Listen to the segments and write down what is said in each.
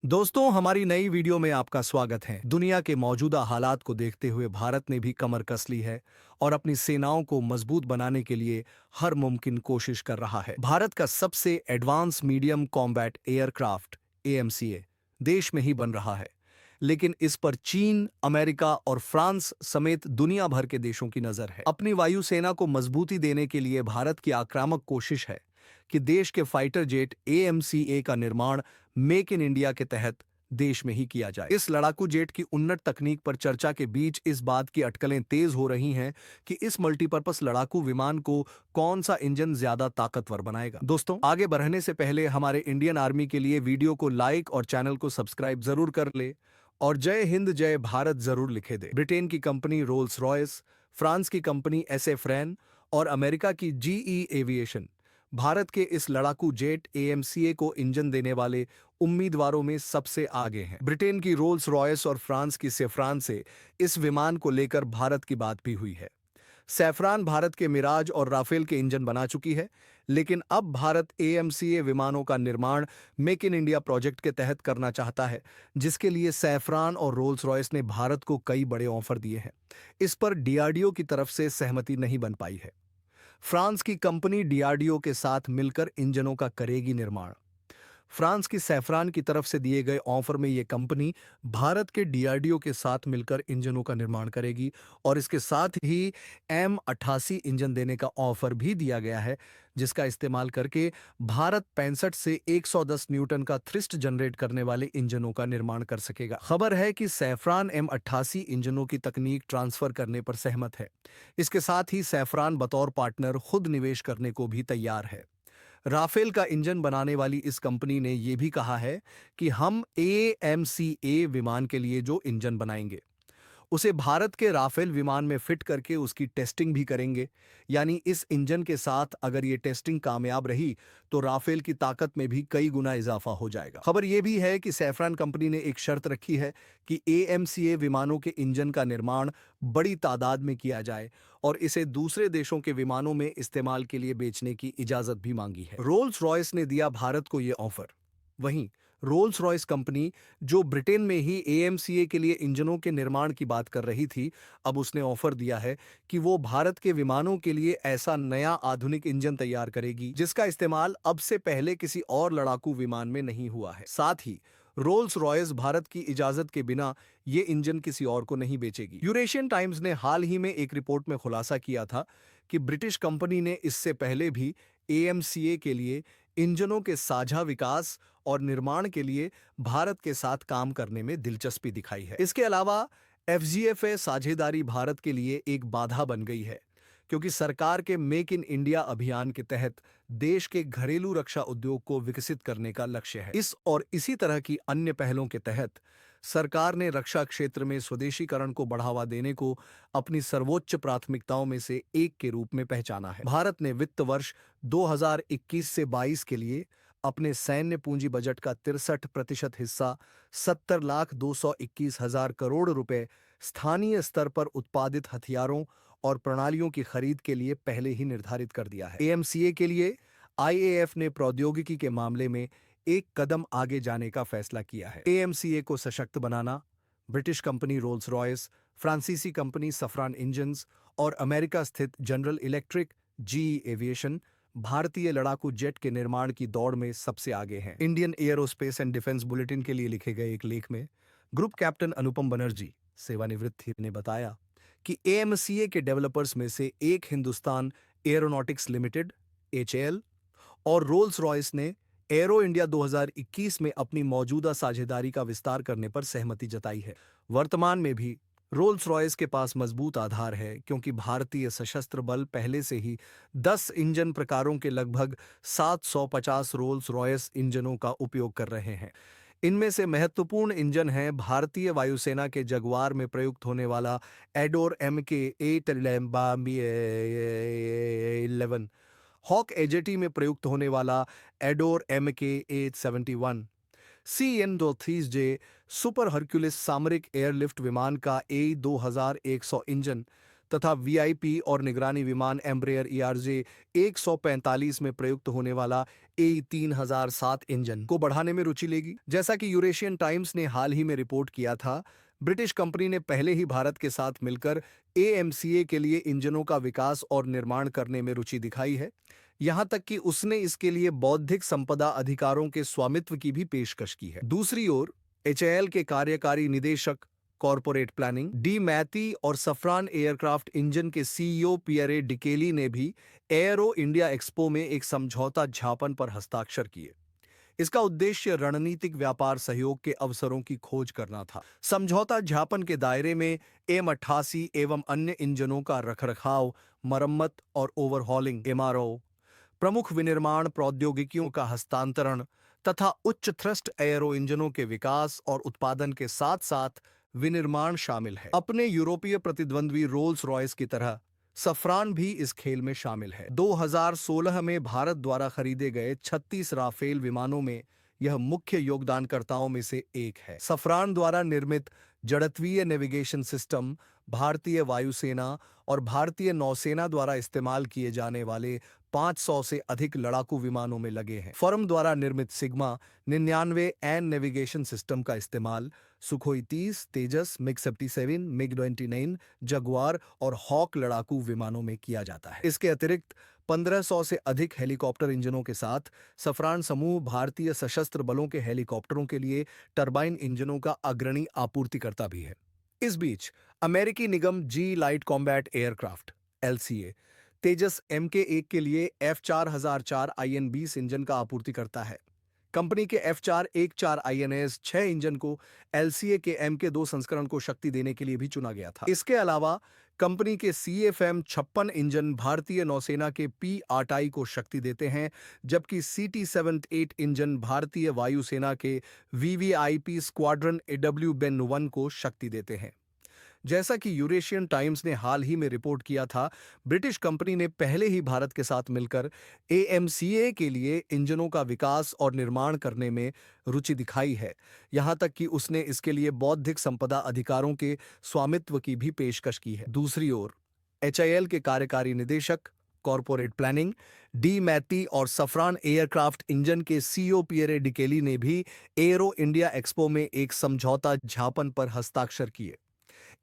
दोस्तों, हमारी नई वीडियो में आपका स्वागत है। दुनिया के मौजूदा हालात को देखते हुए भारत ने भी कमर कस ली है और अपनी सेनाओं को मजबूत बनाने के लिए हर मुमकिन कोशिश कर रहा है। भारत का सबसे advance medium combat aircraft AMCA देश में ही बन रहा है, लेकिन इस पर चीन, अमेरिका और फ्रांस समेत दुनिया भर के देशों की नजर है। अपनी वायुसेना को मजबूती देने के लिए भारत की आक्रामक कोशिश है कि देश के फाइटर जेट एएमसीए का निर्माण मेक इन इंडिया के तहत देश में ही किया जाए। इस लड़ाकू जेट की उन्नत तकनीक पर चर्चा के बीच इस बात की अटकलें तेज हो रही हैं कि इस मल्टीपर्पस लड़ाकू विमान को कौन सा इंजन ज्यादा ताकतवर बनाएगा। दोस्तों, आगे बढ़ने से पहले हमारे इंडियन आर्मी के लिए वीडियो को लाइक और चैनल को सब्सक्राइब जरूर कर ले और जय हिंद जय भारत जरूर लिखे दे। ब्रिटेन की कंपनी रोल्स रॉयस, फ्रांस की कंपनी एसएफ्रेन और अमेरिका की जीई एविएशन भारत के इस लड़ाकू जेट एएमसीए को इंजन देने वाले उम्मीदवारों में सबसे आगे हैं। ब्रिटेन की रोल्स रॉयस और फ्रांस की सेफ्रान से इस विमान को लेकर भारत की बात भी हुई है। सैफरान भारत के मिराज और राफेल के इंजन बना चुकी है, लेकिन अब भारत एएमसीए विमानों का निर्माण मेक इन इंडिया प्रोजेक्ट के तहत करना चाहता है, जिसके लिए सैफरान और रोल्स रॉयस ने भारत को कई बड़े ऑफर दिए हैं। इस पर डीआरडीओ की तरफ से सहमति नहीं बन पाई है। फ्रांस की कंपनी डीआरडीओ के साथ मिलकर इंजनों का करेगी निर्माण। फ्रांस की सैफरान की तरफ से दिए गए ऑफर में यह कंपनी भारत के डीआरडीओ के साथ मिलकर इंजनों का निर्माण करेगी और इसके साथ ही M88 इंजन देने का ऑफर भी दिया गया है, जिसका इस्तेमाल करके भारत 65 से 110 न्यूटन का थ्रस्ट जनरेट करने वाले इंजनों का निर्माण कर सकेगा। खबर है कि सैफरान M88 इंजनों की तकनीक ट्रांसफर करने पर सहमत है। इसके साथ ही सैफरान बतौर पार्टनर खुद निवेश करने को भी तैयार है। राफेल का इंजन बनाने वाली इस कंपनी ने यह भी कहा है कि हम एएमसीए विमान के लिए जो इंजन बनाएंगे उसे भारत के राफेल विमान में फिट करके उसकी टेस्टिंग भी करेंगे। यानी इस इंजन के साथ अगर ये टेस्टिंग कामयाब रही तो राफेल की ताकत में भी कई गुना इजाफा हो जाएगा। खबर यह भी है कि सैफरान कंपनी ने एक शर्त रखी है कि एएमसीए विमानों के इंजन का निर्माण बड़ी तादाद में किया जाए और इसे दूसरे देशों के विमानों में इस्तेमाल के लिए बेचने की इजाजत भी मांगी है। रोल्स रॉयस ने दिया भारत को यह ऑफर। वहीं रोल्स रॉयस कंपनी, जो ब्रिटेन में ही एएमसीए के लिए इंजनों के निर्माण की बात कर रही थी, अब उसने ऑफर दिया है कि वो भारत के विमानों के लिए ऐसा नया आधुनिक इंजन तैयार करेगी जिसका इस्तेमाल अब से पहले किसी और लड़ाकू विमान में नहीं हुआ है। साथ ही रोल्स रॉयस भारत की इजाजत के बिना ये इंजन किसी और को नहीं बेचेगी। यूरेशियन टाइम्स ने हाल ही में एक रिपोर्ट में खुलासा किया था कि ब्रिटिश कंपनी ने इससे पहले भी एएमसीए के लिए इंजनों के साझा विकास और निर्माण के लिए भारत के साथ काम करने में दिलचस्पी दिखाई है। इसके अलावा एफजीएफए साझेदारी भारत के लिए एक बाधा बन गई है, क्योंकि सरकार के मेक इन इंडिया अभियान के तहत देश के घरेलू रक्षा उद्योग को विकसित करने का लक्ष्य है। इस और इसी तरह की अन्य पहलों के तहत सरकार ने रक्षा क्षेत्र में स्वदेशीकरण को बढ़ावा देने को अपनी सर्वोच्च प्राथमिकताओं में से एक के रूप में पहचाना है। भारत ने वित्त वर्ष 2021 से 22 के लिए अपने सैन्य पूंजी बजट का 63% हिस्सा 70,221,000 करोड़ रुपए स्थानीय स्तर पर उत्पादित हथियारों और प्रणालियों की खरीद के लिए पहले ही निर्धारित कर दिया है। एएमसीए के लिए आईएएफ ने प्रौद्योगिकी के मामले में एक कदम आगे जाने का फैसला किया है। एएमसीए को सशक्त बनाना ब्रिटिश कंपनी रोल्स रॉयस, फ्रांसीसी कंपनी सफरान इंजन्स और अमेरिका स्थित जनरल इलेक्ट्रिक जीई एविएशन भारतीय लड़ाकू जेट के निर्माण की दौड़ में सबसे आगे हैं। Indian aerospace and defence bulletin के लिए लिखे गए एक लेख में ग्रुप कैप्टन अनुपम बनर्जी, सेवानिवृत्त, ने बताया कि एएमसीए के डेवलपर्स में से एक हिंदुस्तान एरोनॉटिक्स लिमिटेड एचएएल और रोल्स रॉयस ने एरो इंडिया 2021 में अपनी मौजूदा साझेदारी का विस्तार करने पर सहमति जताई है। वर्तमान में भी रोल्स रॉयस के पास मजबूत आधार है, क्योंकि भारतीय सशस्त्र बल पहले से ही 10 इंजन प्रकारों के लगभग 750 रोल्स रॉयस इंजनों का उपयोग कर रहे हैं। इनमें से महत्वपूर्ण इंजन हैं भारतीय वायुसेना के जगुआर में प्रयुक्त होने वाला एडोर MK-811, हॉक एजेटी में प्रयुक्त होने वाला adore MK-871, CN-230J super Hercules सामरिक एयरलिफ्ट विमान का A2100 इंजन तथा वीआईपी और निगरानी विमान एम्ब्रेयर ERJ 145 में प्रयुक्त होने वाला A3007 इंजन को बढ़ाने में रुचि लेगी। जैसा कि यूरेशियन टाइम्स ने हाल ही में रिपोर्ट किया था, ब्रिटिश कंपनी ने पहले ही भारत के साथ मिलकर AMCA के लिए इंजनों का विकास और निर्माण करने में रुचि दिखाई है। यहां तक कि उसने इसके लिए बौद्धिक संपदा अधिकारों के स्वामित्व की भी पेशकश की है। दूसरी ओर HAL के कार्यकारी निदेशक कॉरपोरेट प्लानिंग डी मैथी और सफरान एयरक्राफ्ट इंजन के CEO पियरे डिकेली ने भी एयरो इंडिया एक्सपो में एक समझौता ज्ञापन पर हस्ताक्षर किए। इसका उद्देश्य रणनीतिक व्यापार सहयोग के अवसरों की खोज करना था। समझौता ज्ञापन के दायरे में M88 एवं अन्य इंजनों का रखरखाव, मरम्मत और ओवरहॉलिंग MRO, प्रमुख विनिर्माण प्रौद्योगिकियों का हस्तांतरण तथा उच्च थ्रस्ट एयरो इंजनों के विकास और उत्पादन के साथ साथ विनिर्माण शामिल है। अपने यूरोपीय प्रतिद्वंद्वी रोल्स रॉयस की तरह सफरान भी इस खेल में शामिल है। 2016 में भारत द्वारा खरीदे गए 36 राफेल विमानों में यह मुख्य योगदानकर्ताओं में से एक है। सफरान द्वारा निर्मित जड़त्वीय नेविगेशन सिस्टम भारतीय वायुसेना और भारतीय नौसेना द्वारा इस्तेमाल किए जाने वाले 500 से अधिक लड़ाकू विमानों में लगे हैं। फर्म द्वारा निर्मित सिग्मा 99 एन नेविगेशन सिस्टम का इस्तेमाल सुखोई 30, तेजस, MiG-77, MiG-29, जगुआर और हॉक लड़ाकू विमानों में किया जाता है। इसके अतिरिक्त 1500 से अधिक हेलीकॉप्टर इंजनों के साथ सफरान समूह भारतीय सशस्त्र बलों के हेलीकॉप्टरों के लिए टरबाइन इंजनों का अग्रणी आपूर्तिकर्ता भी है। इस बीच अमेरिकी निगम जी लाइट कॉम्बैट एयरक्राफ्ट LCA तेजस Mk1 के लिए F4004 IN-20 इंजन का आपूर्ति करता है। कंपनी के F414 INS 6 इंजन को LCA के Mk2 संस्करण को शक्ति देने के लिए भी चुना गया था। इसके अलावा कंपनी के CFM56 इंजन भारतीय नौसेना के P8I को शक्ति देते हैं, जबकि CT78 इंजन भारतीय वायुसेना के VVIP स्क्वाड्रन AW-Ben 1 को शक्ति देते हैं। जैसा कि यूरेशियन टाइम्स ने हाल ही में रिपोर्ट किया था, ब्रिटिश कंपनी ने पहले ही भारत के साथ मिलकर AMCA के लिए इंजनों का विकास और निर्माण करने में रुचि दिखाई है। यहां तक कि उसने इसके लिए बौद्धिक संपदा अधिकारों के स्वामित्व की भी पेशकश की है। दूसरी ओर HAL के कार्यकारी निदेशक कॉरपोरेट प्लानिंग डी मैथी और सफरान एयरक्राफ्ट इंजन के CEO पियरे डिकेली ने भी एरो इंडिया एक्सपो में एक समझौता ज्ञापन पर हस्ताक्षर किए।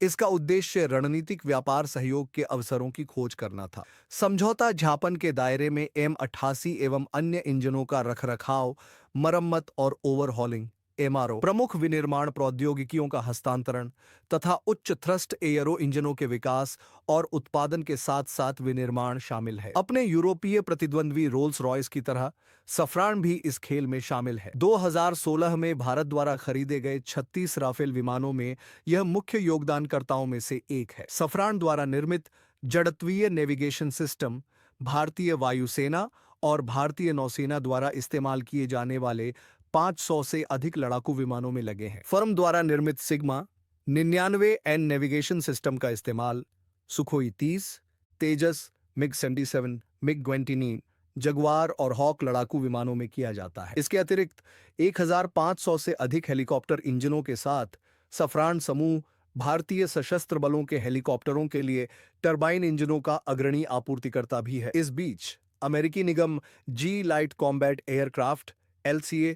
इसका उद्देश्य रणनीतिक व्यापार सहयोग के अवसरों की खोज करना था। समझौता ज्ञापन के दायरे में M88 एवं अन्य इंजनों का रखरखाव, मरम्मत और ओवरहॉलिंग MRO, प्रमुख विनिर्माण प्रौद्योगिकियों का हस्तांतरण तथा उच्च थ्रस्ट एयरो इंजनों के विकास और उत्पादन के साथ साथ विनिर्माण शामिल है। अपने यूरोपीय प्रतिद्वंद्वी रोल्स रॉयस की तरह सफरान भी इस खेल में शामिल है। 2016 में भारत द्वारा खरीदे गए 36 राफेल विमानों में यह मुख्य योगदानकर्ताओं में से एक है। सफरान द्वारा निर्मित जड़त्वीय नेविगेशन सिस्टम भारतीय वायुसेना और भारतीय नौसेना द्वारा इस्तेमाल किए जाने वाले 500 से अधिक लड़ाकू विमानों में लगे हैं। फर्म द्वारा निर्मित सिग्मा 99 एन नेविगेशन सिस्टम का इस्तेमाल सुखोई 30, तेजस, MiG-77, MiG-29, जगुआर और हॉक लड़ाकू विमानों में किया जाता है। इसके अतिरिक्त 1500 से अधिक हेलीकॉप्टर इंजनों के साथ सफरान समूह भारतीय सशस्त्र बलों के हेलीकॉप्टरों के लिए टरबाइन इंजनों का अग्रणी आपूर्तिकर्ता भी है। इस बीच अमेरिकी निगम जी लाइट कॉम्बैट एयरक्राफ्ट LCA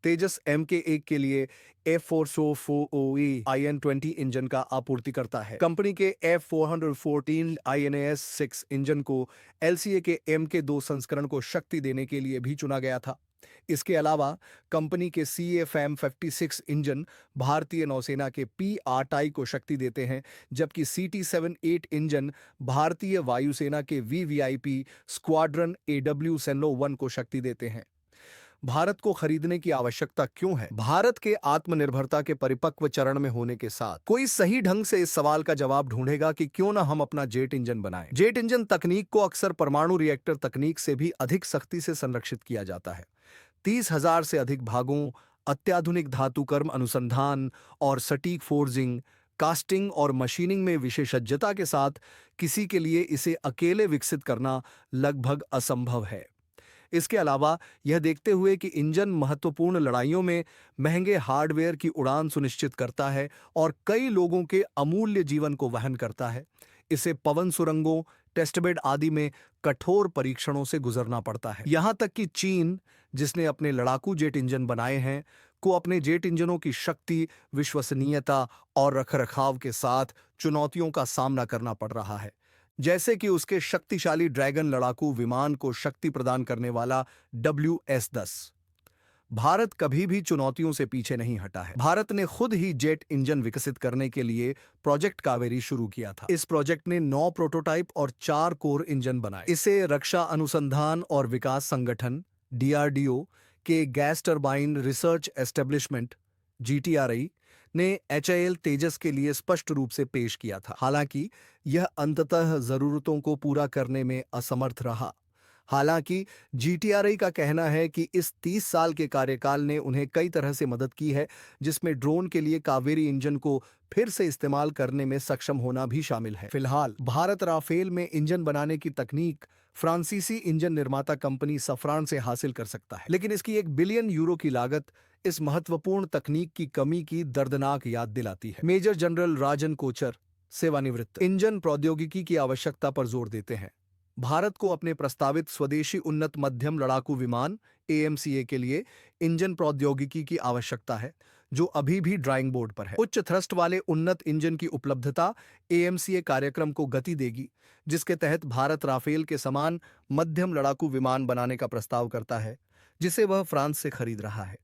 तेजस Mk1 के लिए F404OE IN-20 इंजन का आपूर्ति करता है। कंपनी के F414 INAS 6 इंजन को LCA के Mk2 संस्करण को शक्ति देने के लिए भी चुना गया था। इसके अलावा कंपनी के CFM56 इंजन भारतीय नौसेना के P8I को शक्ति देते हैं, जबकि CT78 इंजन भारतीय वायुसेना के VVIP स्क्वाड्रन AW-Ben 1 को शक्ति देते हैं। भारत को खरीदने की आवश्यकता क्यों है? भारत के आत्मनिर्भरता के परिपक्व चरण में होने के साथ कोई सही ढंग से इस सवाल का जवाब ढूंढेगा कि क्यों ना हम अपना जेट इंजन बनाएं। जेट इंजन तकनीक को अक्सर परमाणु रिएक्टर तकनीक से भी अधिक सख्ती से संरक्षित किया जाता है। 30,000 से अधिक भागों, अत्याधुनिक धातुकर्म अनुसंधान और सटीक फोर्जिंग, कास्टिंग और मशीनिंग में विशेषज्ञता के साथ किसी के लिए इसे अकेले विकसित करना लगभग असंभव है। इसके अलावा यह देखते हुए कि इंजन महत्वपूर्ण लड़ाइयों में महंगे हार्डवेयर की उड़ान सुनिश्चित करता है और कई लोगों के अमूल्य जीवन को वहन करता है, इसे पवन सुरंगों, टेस्टबेड आदि में कठोर परीक्षणों से गुजरना पड़ता है। यहां तक कि चीन, जिसने अपने लड़ाकू जेट इंजन बनाए हैं, को अपने जेट इंजनों की शक्ति, विश्वसनीयता और रखरखाव के साथ चुनौतियों का सामना करना पड़ रहा है, जैसे कि उसके शक्तिशाली ड्रैगन लड़ाकू विमान को शक्ति प्रदान करने वाला WS-10। भारत कभी भी चुनौतियों से पीछे नहीं हटा है। भारत ने खुद ही जेट इंजन विकसित करने के लिए प्रोजेक्ट कावेरी शुरू किया था। इस प्रोजेक्ट ने 9 प्रोटोटाइप और 4 कोर इंजन बनाए। इसे रक्षा अनुसंधान और विकास संगठन DRDO के gas turbine research establishment GTRI ने HAL तेजस के लिए स्पष्ट रूप से पेश किया था। हालांकि यह अंततः जरूरतों को पूरा करने में असमर्थ रहा। हालांकि GTRI का कहना है कि इस 30 साल के कार्यकाल ने उन्हें कई तरह से मदद की है, जिसमें ड्रोन के लिए कावेरी इंजन को फिर से इस्तेमाल करने में सक्षम होना भी शामिल है। फिलहाल भारत राफेल में इंजन बनाने की तकनीक फ्रांसीसी इंजन निर्माता कंपनी सफ्रान से हासिल कर सकता है, लेकिन इसकी 1 बिलियन यूरो की लागत इस महत्वपूर्ण तकनीक की कमी की दर्दनाक याद दिलाती है। मेजर जनरल राजन कोचर, सेवानिवृत्त, इंजन प्रौद्योगिकी की आवश्यकता पर जोर देते हैं। भारत को अपने प्रस्तावित स्वदेशी उन्नत मध्यम लड़ाकू विमान AMCA के लिए इंजन प्रौद्योगिकी की आवश्यकता है, जो अभी भी ड्राइंग बोर्ड पर है। उच्च थ्रस्ट वाले उन्नत इंजन की उपलब्धता AMCA कार्यक्रम को गति देगी, जिसके तहत भारत राफेल के समान मध्यम लड़ाकू विमान बनाने का प्रस्ताव करता है, जिसे वह फ्रांस से खरीद रहा है।